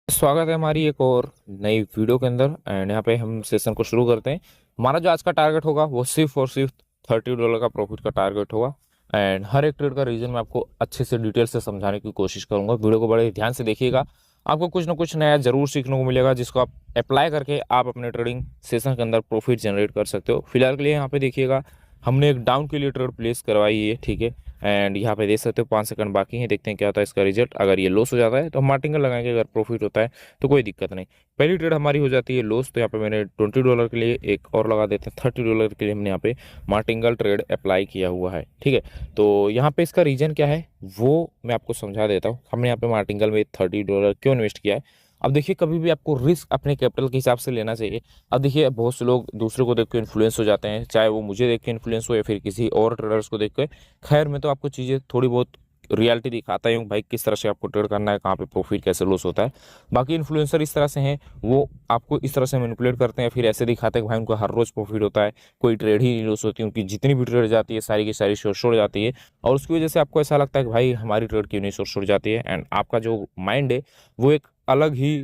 स्वागत है हमारी एक और नई वीडियो के अंदर। एंड यहाँ पे हम सेशन को शुरू करते हैं। हमारा जो आज का टारगेट होगा वो सिर्फ और सिर्फ $30 का प्रॉफिट का टारगेट होगा। एंड हर एक ट्रेड का रीजन मैं आपको अच्छे से डिटेल से समझाने की कोशिश करूंगा। वीडियो को बड़े ध्यान से देखिएगा, आपको कुछ ना कुछ नया जरूर सीखने को मिलेगा जिसको आप अप्लाई करके आप अपने ट्रेडिंग सेशन के अंदर प्रॉफिट जनरेट कर सकते हो। फिलहाल के लिए यहाँ पे देखिएगा, हमने एक डाउन के लिए ट्रेड प्लेस करवाई है, ठीक है। एंड यहाँ पे देख सकते हो 5 सेकंड बाकी हैं, देखते हैं क्या होता है इसका रिजल्ट। अगर ये लॉस हो जाता है तो हम मार्टिंगल लगाएंगे, अगर प्रॉफिट होता है तो कोई दिक्कत नहीं। पहली ट्रेड हमारी हो जाती है लॉस, तो यहाँ पे मैंने $20 के लिए एक और लगा देते हैं। $30 के लिए हमने यहाँ पे मार्टिंगल ट्रेड अप्लाई किया हुआ है, ठीक है। तो यहाँ पे इसका रीजन क्या है वो मैं आपको समझा देता हूँ। हमने यहाँ पे मार्टिंगल में $30 क्यों इन्वेस्ट किया है। अब देखिए, कभी भी आपको रिस्क अपने कैपिटल के हिसाब से लेना चाहिए। अब देखिए, बहुत से लोग दूसरे को देख के इन्फ्लुएंस हो जाते हैं, चाहे वो मुझे देख के इन्फ्लुएंस हो या फिर किसी और ट्रेडर्स को देख के। खैर, मैं तो आपको चीज़ें थोड़ी बहुत रियलिटी दिखाता ही हूँ भाई, किस तरह से आपको ट्रेड करना है, कहाँ पे प्रॉफिट कैसे लॉस होता है। बाकी इन्फ्लुएंसर इस तरह से हैं, वो आपको इस तरह से मैनिपुलेट करते हैं, फिर ऐसे दिखाते हैं कि भाई उनको हर रोज प्रॉफिट होता है, कोई ट्रेड ही नहीं लॉस होती, उनकी जितनी भी ट्रेड जाती है सारी की सारी शॉर्ट जाती है। और उसकी वजह से आपको ऐसा लगता है कि भाई हमारी ट्रेड क्यों नहीं शॉर्ट जाती है। एंड आपका जो माइंड है वो एक अलग ही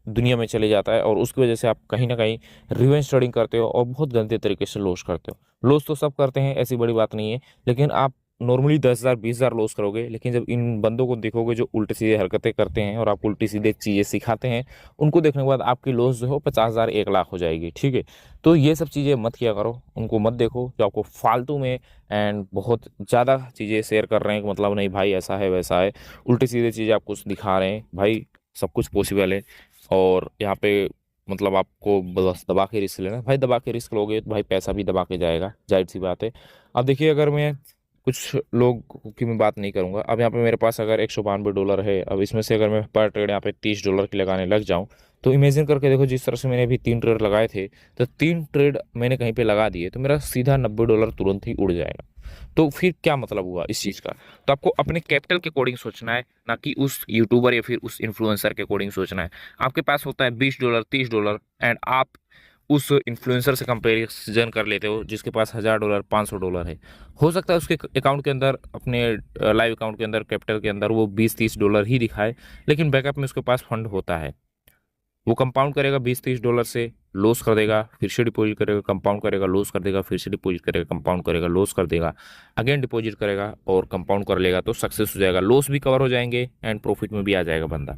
दुनिया में चले जाता है, और उसकी वजह से आप कहीं ना कहीं रिवेंज ट्रेडिंग करते हो और बहुत गंदे तरीके से लॉस करते हो। लॉस तो सब करते हैं, ऐसी बड़ी बात नहीं है, लेकिन आप नॉर्मली 10,000 20,000 लॉस करोगे। लेकिन जब इन बंदों को देखोगे जो उल्टे सीधे हरकतें करते हैं और आपको उल्टी सीधे चीज़ें सिखाते हैं, उनको देखने के बाद आपकी लॉस जो हो 50,000 1 लाख हो जाएगी, ठीक है। तो ये सब चीज़ें मत किया करो, उनको मत देखो जो आपको फालतू में एंड बहुत ज़्यादा चीज़ें शेयर कर रहे हैं कि मतलब नहीं भाई ऐसा है वैसा है, उल्टी सीधे चीज़ें आपको दिखा रहे हैं। भाई सब कुछ पॉसिबल है, और यहाँ पे मतलब आपको बस दबा के रिस्क लेना है। भाई दबा के रिस्क लोगे तो भाई पैसा भी दबा के जाएगा, जाहिर सी बात है। अब देखिए, अगर मैं कुछ लोग की मैं बात नहीं करूंगा, अब यहाँ पे मेरे पास अगर $192 है, अब इसमें से अगर मैं पर ट्रेड यहाँ पे $30 की लगाने लग जाऊं, तो इमेजिन करके देखो, जिस तरह से मैंने अभी 3 ट्रेड लगाए थे, तो 3 ट्रेड मैंने कहीं पे लगा दिए तो मेरा सीधा $90 तुरंत ही उड़ जाएगा। तो फिर क्या मतलब हुआ इस चीज़ का। तो आपको अपने कैपिटल के अकॉर्डिंग सोचना है, ना कि उस यूट्यूबर या फिर उस इन्फ्लुएंसर के अकॉर्डिंग सोचना है। आपके पास होता है $20 $30, एंड आप उस इन्फ्लुएंसर से कंपेरिजन कर लेते हो जिसके पास $1,000 $500 है। हो सकता है उसके अकाउंट के अंदर, अपने लाइव अकाउंट के अंदर, कैपिटल के अंदर वो $20-30 ही दिखाए, लेकिन बैकअप में उसके पास फंड होता है। वो कंपाउंड करेगा $20-30 से, लॉस कर देगा, फिर से डिपॉजिट करेगा, कंपाउंड करेगा, लॉस कर देगा, फिर से डिपॉजिट करेगा, कंपाउंड करेगा, लॉस कर देगा, अगेन डिपॉजिट करेगा और कंपाउंड कर लेगा, तो सक्सेस हो जाएगा, लॉस भी कवर हो जाएंगे एंड प्रॉफिट में भी आ जाएगा बंदा।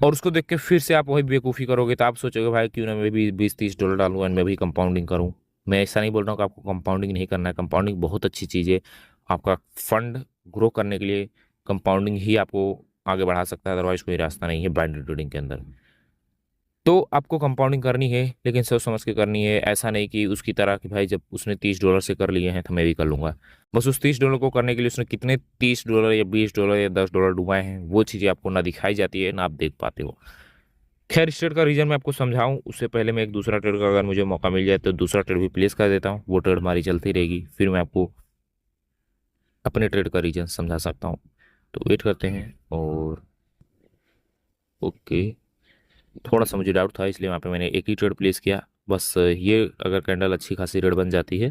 और उसको देख के फिर से आप वही बेवकूफ़ी करोगे, तो आप सोचोगे भाई क्यों ना मैं भी $20-30 डालूं एंड मैं भी कंपाउंडिंग करूं। मैं ऐसा नहीं बोल रहा हूँ कि आपको कंपाउंडिंग नहीं करना है, कंपाउंडिंग बहुत अच्छी चीज़ है। आपका फंड ग्रो करने के लिए कंपाउंडिंग ही आपको आगे बढ़ा सकता है, अदरवाइज कोई रास्ता नहीं है बाइनरी ट्रेडिंग के अंदर। तो आपको कंपाउंडिंग करनी है, लेकिन सोच समझ के करनी है। ऐसा नहीं कि उसकी तरह कि भाई जब उसने $30 से कर लिए हैं तो मैं भी कर लूंगा। बस उस $30 को करने के लिए उसने कितने $30 या $20 या $10 डुबाए हैं, वो चीज़ें आपको ना दिखाई जाती है ना आप देख पाते हो। खैर, इस ट्रेड का रीजन मैं आपको समझाऊं उससे पहले मैं एक दूसरा ट्रेड का, अगर मुझे मौका मिल जाए तो दूसरा ट्रेड भी प्लेस कर देता हूँ। वो ट्रेड हमारी चलती रहेगी, फिर मैं आपको अपने ट्रेड का रीजन समझा सकता हूँ। तो वेट करते हैं। और ओके, थोड़ा सा मुझे डाउट था, इसलिए वहाँ पे मैंने एक ही ट्रेड प्लेस किया। बस ये अगर कैंडल अच्छी खासी रेड बन जाती है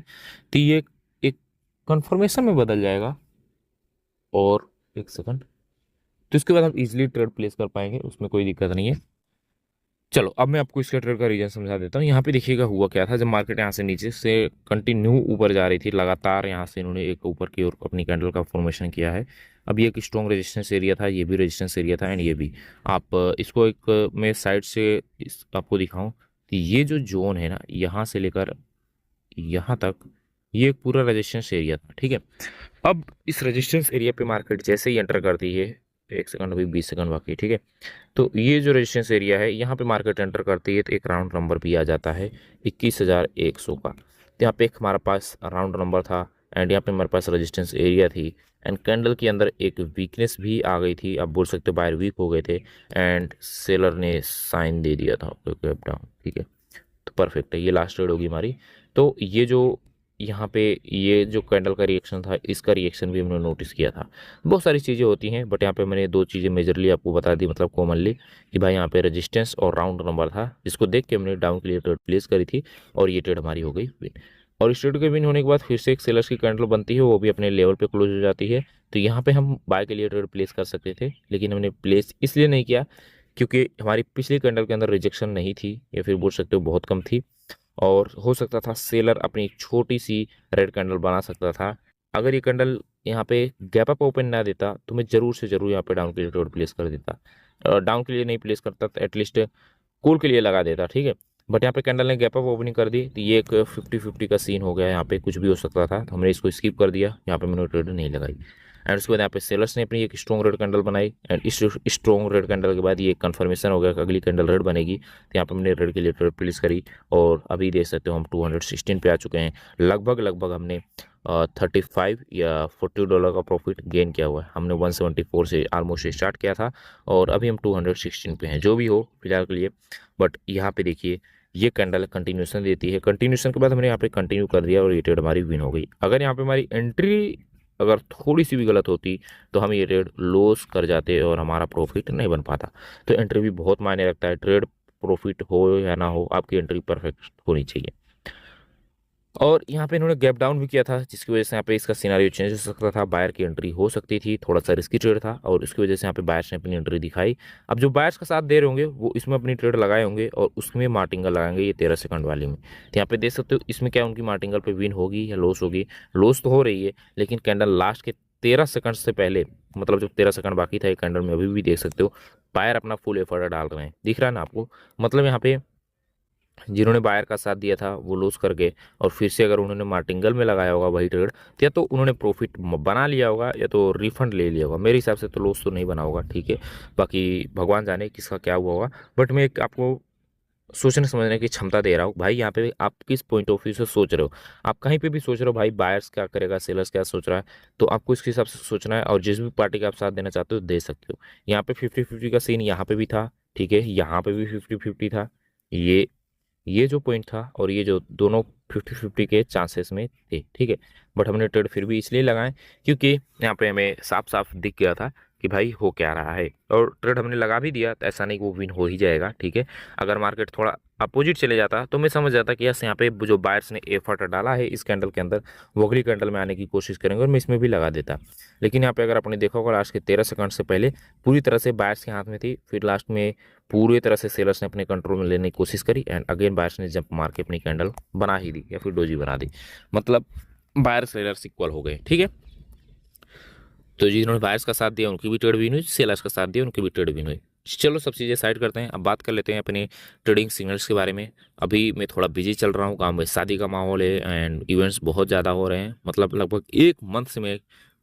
तो ये एक कंफर्मेशन में बदल जाएगा। और एक सेकंड, तो इसके बाद हम इजीली ट्रेड प्लेस कर पाएंगे, उसमें कोई दिक्कत नहीं है। चलो, अब मैं आपको इसका ट्रेड का रीजन समझा देता हूँ। यहाँ पे देखिएगा हुआ क्या था, जब मार्केट यहाँ से नीचे से कंटिन्यू ऊपर जा रही थी, लगातार यहाँ से इन्होंने एक ऊपर की ओर अपनी कैंडल का फॉर्मेशन किया है। अब ये एक स्ट्रॉन्ग रेजिस्टेंस एरिया था, ये भी रेजिस्टेंस एरिया था, एंड ये भी। आप इसको एक मैं साइड से आपको दिखाऊं कि ये जो जोन है ना, यहाँ से लेकर यहाँ तक, ये एक पूरा रेजिस्टेंस एरिया था, ठीक है। अब इस रेजिस्टेंस एरिया पे मार्केट जैसे ही एंटर करती है, एक सेकंड, अभी 20 सेकंड बाकी है, ठीक है। तो ये जो रेजिस्टेंस एरिया है, यहाँ पे मार्केट एंटर करती है तो एक राउंड नंबर भी आ जाता है 21,100 का। तो यहाँ पे एक हमारे पास राउंड नंबर था, एंड यहाँ पे हमारे पास रेजिस्टेंस एरिया थी, एंड कैंडल के अंदर एक वीकनेस भी आ गई थी। आप बोल सकते हो बायर वीक हो गए थे, एंड सेलर ने साइन दे दिया था गैप डाउन, ठीक है। तो परफेक्ट है, ये लास्ट ट्रेड होगी हमारी। तो ये जो यहाँ पे ये जो कैंडल का रिएक्शन था, इसका रिएक्शन भी हमने नोटिस किया था। बहुत सारी चीज़ें होती हैं, बट यहाँ पे मैंने दो चीज़ें मेजरली आपको बता दी, मतलब कॉमनली, कि भाई यहाँ पे रेजिस्टेंस और राउंड नंबर था, जिसको देख के हमने डाउन के लिए ट्रेड प्लेस करी थी, और ये ट्रेड हमारी हो गई विन। और इस ट्रेड के विन होने के बाद फिर से एक सेलर्स की कैंडल बनती है, वो भी अपने लेवल पे क्लोज हो जाती है। तो यहाँ पे हम बाय के लिए ट्रेड प्लेस कर सकते थे, लेकिन हमने प्लेस इसलिए नहीं किया क्योंकि हमारी पिछली कैंडल के अंदर रिजेक्शन नहीं थी, या फिर बोल सकते हो बहुत कम थी, और हो सकता था सेलर अपनी छोटी सी रेड कैंडल बना सकता था। अगर ये कैंडल यहाँ पे गैप अप ओपन ना देता तो मैं जरूर से जरूर यहाँ पे डाउन के लिए ट्रेड प्लेस कर देता। डाउन के लिए नहीं प्लेस करता तो एटलीस्ट कॉल के लिए लगा देता, ठीक है। बट यहाँ पे कैंडल ने गैप अप ओपनिंग कर दी, तो ये एक 50-50 का सीन हो गया, यहाँ पे कुछ भी हो सकता था, तो हमने इसको स्किप कर दिया, यहाँ पे मैंने ट्रेड नहीं लगाई। एंड उसके बाद यहाँ पे सेलर्स ने अपनी एक स्ट्रॉन्ग रेड कैंडल बनाई, एंड इस स्ट्रॉन्ग रेड कैंडल के बाद ये कंफर्मेशन हो गया कि अगली कैंडल रेड बनेगी, तो यहाँ पे मैंने रेड के लिए ट्रेड प्लेस करी। और अभी देख सकते हो हम 216 पे आ चुके हैं। लगभग हमने 35 या $40 का प्रॉफिट गेन किया हुआ है। हमने 174 से ऑलमोस्ट स्टार्ट किया था, और अभी हम 216 पे हैं, जो भी हो फिलहाल के लिए। बट यहाँ पे देखिए ये कैंडल कंटिन्यूशन देती है, कंटिन्यूशन के बाद हमने यहाँ पे कंटिन्यू कर दिया और ये ट्रेड हमारी विन हो गई। अगर यहाँ पे हमारी एंट्री अगर थोड़ी सी भी गलत होती तो हम ये ट्रेड लॉस कर जाते और हमारा प्रॉफिट नहीं बन पाता। तो एंट्री भी बहुत मायने रखता है, ट्रेड प्रॉफिट हो या ना हो, आपकी एंट्री परफेक्ट होनी चाहिए। और यहाँ पे इन्होंने गैप डाउन भी किया था, जिसकी वजह से यहाँ पे इसका सिनारियो चेंज हो सकता था, बायर की एंट्री हो सकती थी, थोड़ा सा रिस्की ट्रेड था, और उसकी वजह से यहाँ पे बायर्स ने अपनी एंट्री दिखाई। अब जो बायर्स का साथ दे रहे होंगे वो इसमें अपनी ट्रेड लगाए होंगे और उसमें मार्टिंगल लगाएंगे ये 13 सेकंड वाली में। तो यहाँ पे देख सकते हो इसमें क्या उनकी मार्टिंगल पे विन होगी या लॉस होगी। लॉस तो हो रही है, लेकिन कैंडल लास्ट के 13 सेकंड से पहले, मतलब जब 13 सेकंड बाकी था एक कैंडल में, अभी भी देख सकते हो बायर अपना फुल एफर्ट डाल रहे हैं, दिख रहा है ना आपको। मतलब यहाँ पे जिन्होंने बायर का साथ दिया था वो लूज कर गए, और फिर से अगर उन्होंने मार्टिंगल में लगाया होगा वही ट्रेड, तो या तो उन्होंने प्रॉफिट बना लिया होगा या तो रिफंड ले लिया होगा। मेरे हिसाब से तो लॉस तो नहीं बना होगा, ठीक है, बाकी भगवान जाने किसका क्या हुआ होगा। बट मैं एक आपको सोचने समझने की क्षमता दे रहा हूँ भाई। यहाँ पे आप किस पॉइंट ऑफ व्यू से सोच रहे हो, आप कहीं पे भी सोच रहे हो भाई बायर्स क्या करेगा, सेलर्स क्या सोच रहा है, तो आपको इसके हिसाब से सोचना है, और जिस भी पार्टी का आप साथ देना चाहते हो दे सकते हो। यहाँ पे 50-50 का सीन यहाँ पे भी था, ठीक है, यहाँ पे भी 50-50 था। ये जो पॉइंट था और ये जो दोनों 50-50 के चांसेस में थे, ठीक है। बट हमने ट्रेड फिर भी इसलिए लगाए क्योंकि यहाँ पे हमें साफ साफ दिख गया था कि भाई हो क्या रहा है, और ट्रेड हमने लगा भी दिया, तो ऐसा नहीं कि वो विन हो ही जाएगा, ठीक है। अगर मार्केट थोड़ा अपोजिट चले जाता तो मैं समझ जाता कि यस यहाँ पे जो बायर्स ने एफर्ट डाला है इस कैंडल के अंदर, वो अगली कैंडल में आने की कोशिश करेंगे, और मैं इसमें भी लगा देता। लेकिन यहाँ पे अगर आपने देखा होगा लास्ट के 13 सेकंड से पहले पूरी तरह से बायर्स के हाथ में थी, फिर लास्ट में पूरी तरह से सेलर्स ने अपने कंट्रोल में लेने की कोशिश करी, एंड अगेन बायर्स ने जंप मार के अपनी कैंडल बना ही दी या फिर डोजी बना दी। मतलब बायर सेलर्स इक्वल हो गए, ठीक है। तो जिन्होंने बायर्स का साथ दिया उनकी भी ट्रेड विन हुई, सेलर्स का साथ दिया उनकी भी ट्रेड विन हुई। चलो सब चीज़ें साइड करते हैं, अब बात कर लेते हैं अपने ट्रेडिंग सिग्नल्स के बारे में। अभी मैं थोड़ा बिजी चल रहा हूँ, काम में शादी का माहौल है एंड इवेंट्स बहुत ज़्यादा हो रहे हैं, मतलब लगभग एक मंथ से मैं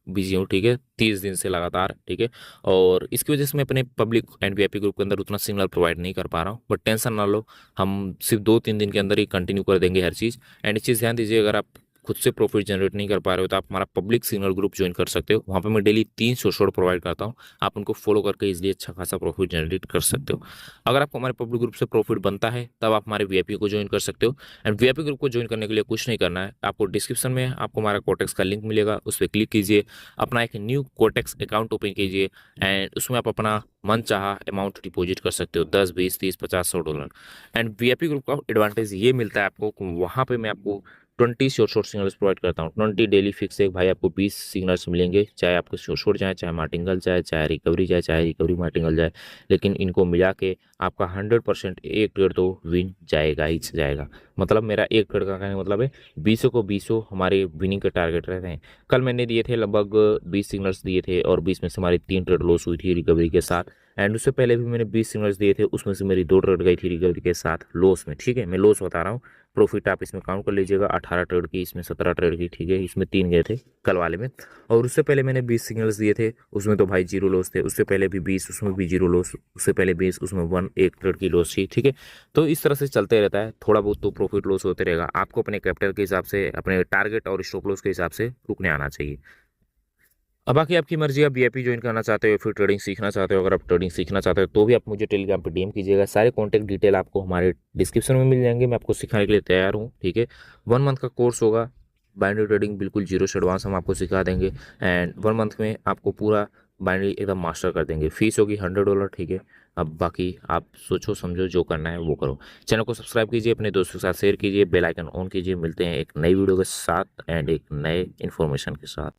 बिजी हूँ, ठीक है, 30 दिन से लगातार, ठीक है। और इसकी वजह से मैं अपने पब्लिक एंड वीआईपी ग्रुप के अंदर उतना सिग्नल प्रोवाइड नहीं कर पा रहा हूँ, बट टेंशन ना लो, हम सिर्फ 2-3 दिन के अंदर ही कंटिन्यू कर देंगे हर चीज़। एंड इस चीज़ ध्यान दीजिए, अगर आप खुद से प्रॉफिट जनरेट नहीं कर पा रहे हो तो आप हमारा पब्लिक सिग्नल ग्रुप ज्वाइन कर सकते हो, वहाँ पे मैं डेली 3 शॉर्ट प्रोवाइड करता हूँ, आप उनको फॉलो करके इजीली अच्छा खासा प्रॉफिट जनरेट कर सकते हो। अगर आपको हमारे पब्लिक ग्रुप से प्रॉफिट बनता है तब आप हमारे वीआईपी को ज्वाइन कर सकते हो। एंड वीआईपी ग्रुप को ज्वाइन करने के लिए कुछ नहीं करना है, आपको डिस्क्रिप्शन में आपको हमारा कोटेक्स का लिंक मिलेगा, उस पर क्लिक कीजिए, अपना एक न्यू कोटेक्स अकाउंट ओपन कीजिए, एंड उसमें आप अपना मन चाहा अमाउंट डिपॉजिट कर सकते हो, 10, 20, 30, 50, $100। एंड वीआईपी ग्रुप का एडवांटेज ये मिलता है आपको, वहाँ पे मैं आपको 20 शॉर्ट सिग्नल्स प्रोवाइड करता हूँ, 20 डेली फिक्स है भाई, आपको 20 सिग्नल्स मिलेंगे, चाहे आपके शॉर्ट जाए, चाहे मार्टिंगल जाए, चाहे रिकवरी जाए, चाहे रिकवरी मार्टिंगल जाए, लेकिन इनको मिला के आपका 100% एक ट्रेड तो विन जाएगा ही जाएगा। मतलब मेरा एक ट्रेड का कहने का मतलब है 20 को 20 हमारे विनिंग के टारगेट रहते हैं। कल मैंने दिए थे लगभग 20 सिग्नल्स दिए थे, और 20 में से हमारी 3 ट्रेड लॉस हुई थी रिकवरी के साथ। एंड उससे पहले भी मैंने 20 सिग्नल्स दिए थे, उसमें से मेरी 2 ट्रेड गई थी रिकवरी के साथ लॉस में, ठीक है, मैं लॉस बता रहा हूँ, प्रॉफिट आप इसमें काउंट कर लीजिएगा, 18 ट्रेड की, इसमें 17 ट्रेड की, ठीक है, इसमें 3 गए थे कल वाले में। और उससे पहले मैंने 20 सिग्नल्स दिए थे, उसमें तो भाई 0 लॉस थे, उससे पहले भी 20, उसमें भी 0 लॉस, उससे पहले 20, उसमें 1 ट्रेड की लॉस थी, ठीक है। तो इस तरह से चलते रहता है, थोड़ा बहुत तो प्रॉफिट लॉस होते रहेगा, आपको अपने कैपिटल के हिसाब से, अपने टारगेट और स्टॉप लॉस के हिसाब से रुकने आना चाहिए। अब बाकी आपकी मर्जी, आप वीआईपी ज्वाइन करना चाहते हो फिर ट्रेडिंग सीखना चाहते हो, अगर आप ट्रेडिंग सीखना चाहते हो तो भी आप मुझे टेलीग्राम पे डीएम कीजिएगा, सारे कॉन्टैक्ट डिटेल आपको हमारे डिस्क्रिप्शन में मिल जाएंगे, मैं आपको सिखाने के लिए तैयार हूँ, ठीक है। 1 मंथ का कोर्स होगा, बाइनरी ट्रेडिंग बिल्कुल जीरो से एडवांस हम आपको सिखा देंगे, एंड 1 मंथ में आपको पूरा बाइनरी एकदम मास्टर कर देंगे। फीस होगी $100, ठीक है, अब बाकी आप सोचो समझो, जो करना है वो करो। चैनल को सब्सक्राइब कीजिए, अपने दोस्तों के साथ शेयर कीजिए, बेल आइकन ऑन कीजिए। मिलते हैं एक नई वीडियो के साथ एंड एक नए इन्फॉर्मेशन के साथ।